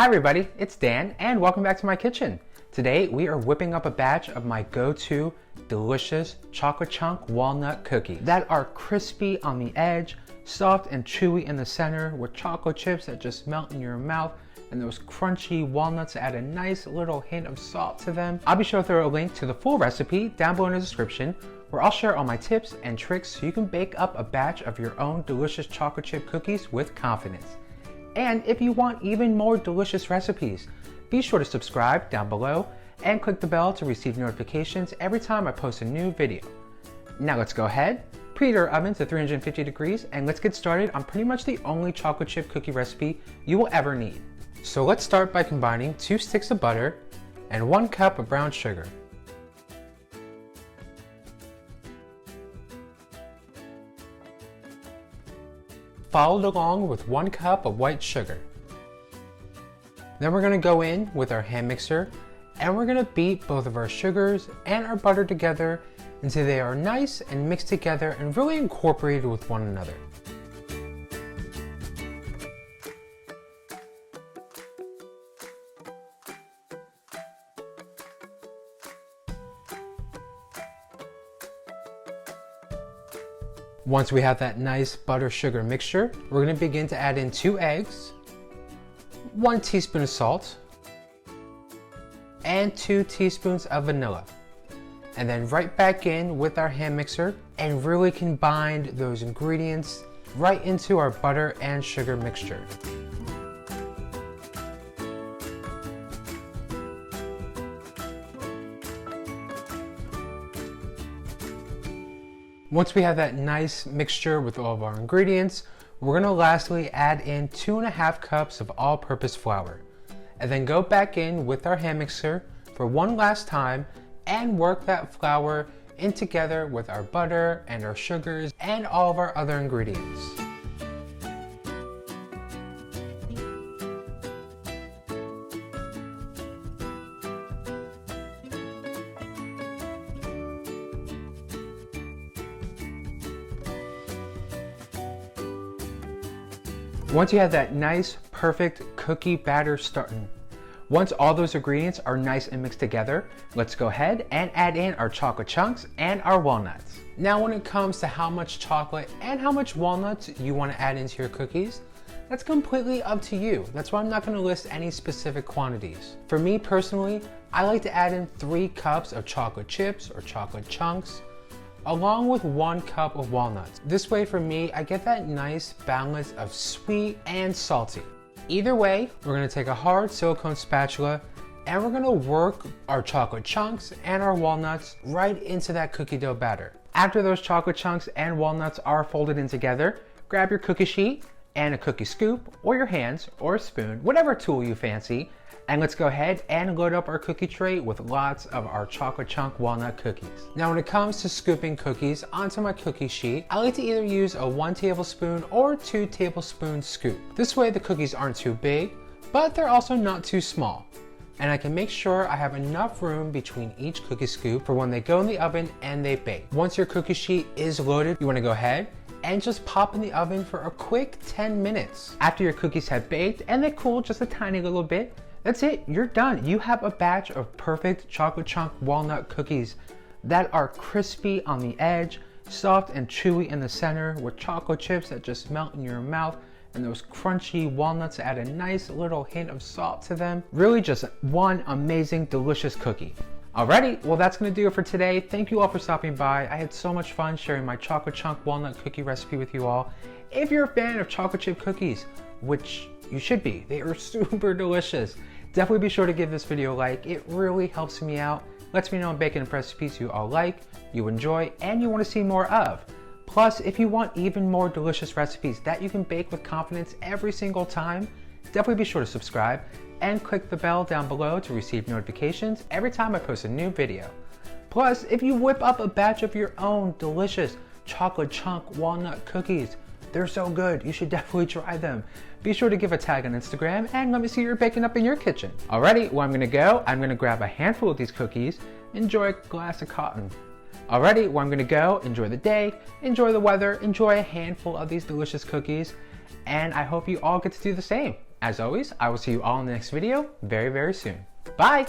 Hi everybody, it's Dan and welcome back to my kitchen. Today we are whipping up a batch of my go-to delicious chocolate chunk walnut cookies that are crispy on the edge, soft and chewy in the center with chocolate chips that just melt in your mouth, and those crunchy walnuts add a nice little hint of salt to them. I'll be sure to throw a link to the full recipe down below in the description, where I'll share all my tips and tricks so you can bake up a batch of your own delicious chocolate chip cookies with confidence. And if you want even more delicious recipes, be sure to subscribe down below and click the bell to receive notifications every time I post a new video. Now let's go ahead, preheat our oven to 350 degrees, and let's get started on pretty much the only chocolate chip cookie recipe you will ever need. So let's start by combining 2 sticks of butter and 1 cup of brown sugar. Followed along with 1 cup of white sugar. Then we're going to go in with our hand mixer and we're going to beat both of our sugars and our butter together until they are nice and mixed together and really incorporated with one another. Once we have that nice butter-sugar mixture, we're going to begin to add in 2 eggs, 1 teaspoon of salt, and 2 teaspoons of vanilla. And then right back in with our hand mixer and really combine those ingredients right into our butter and sugar mixture. Once we have that nice mixture with all of our ingredients, we're going to lastly add in 2.5 cups of all-purpose flour. And then go back in with our hand mixer for one last time and work that flour in together with our butter and our sugars and all of our other ingredients. Once you have that nice, perfect cookie batter starting, once all those ingredients are nice and mixed together, let's go ahead and add in our chocolate chunks and our walnuts. Now when it comes to how much chocolate and how much walnuts you want to add into your cookies, that's completely up to you. That's why I'm not going to list any specific quantities. For me personally, I like to add in 3 cups of chocolate chips or chocolate chunks, along with 1 cup of walnuts. This way for me, I get that nice balance of sweet and salty. Either way, we're gonna take a hard silicone spatula and we're gonna work our chocolate chunks and our walnuts right into that cookie dough batter. After those chocolate chunks and walnuts are folded in together, grab your cookie sheet and a cookie scoop, or your hands, or a spoon, whatever tool you fancy, and let's go ahead and load up our cookie tray with lots of our chocolate chunk walnut cookies. Now when it comes to scooping cookies onto my cookie sheet, I like to either use a 1 tablespoon or 2 tablespoon scoop. This way the cookies aren't too big, but they're also not too small. And I can make sure I have enough room between each cookie scoop for when they go in the oven and they bake. Once your cookie sheet is loaded, you want to go ahead and just pop in the oven for a quick 10 minutes. After your cookies have baked and they cool just a tiny little bit, that's it, you're done. You have a batch of perfect chocolate chunk walnut cookies that are crispy on the edge, soft and chewy in the center with chocolate chips that just melt in your mouth, and those crunchy walnuts add a nice little hint of salt to them. Really just one amazing, delicious cookie. Alrighty, well that's gonna do it for today. Thank you all for stopping by. I had so much fun sharing my chocolate chunk walnut cookie recipe with you all. If you're a fan of chocolate chip cookies, which you should be, they are super delicious, definitely be sure to give this video a like. It really helps me out, lets me know I'm baking recipes you all like, you enjoy, and you want to see more of. Plus, if you want even more delicious recipes that you can bake with confidence every single time, definitely be sure to subscribe and click the bell down below to receive notifications every time I post a new video. Plus, if you whip up a batch of your own delicious chocolate chunk walnut cookies, they're so good, you should definitely try them. Be sure to give a tag on Instagram and let me see you're baking up in your kitchen. Alrighty, well I'm gonna grab a handful of these cookies, enjoy a glass of cotton. Alrighty, well I'm gonna go, enjoy the day, enjoy the weather, enjoy a handful of these delicious cookies, and I hope you all get to do the same. As always, I will see you all in the next video very, very soon. Bye!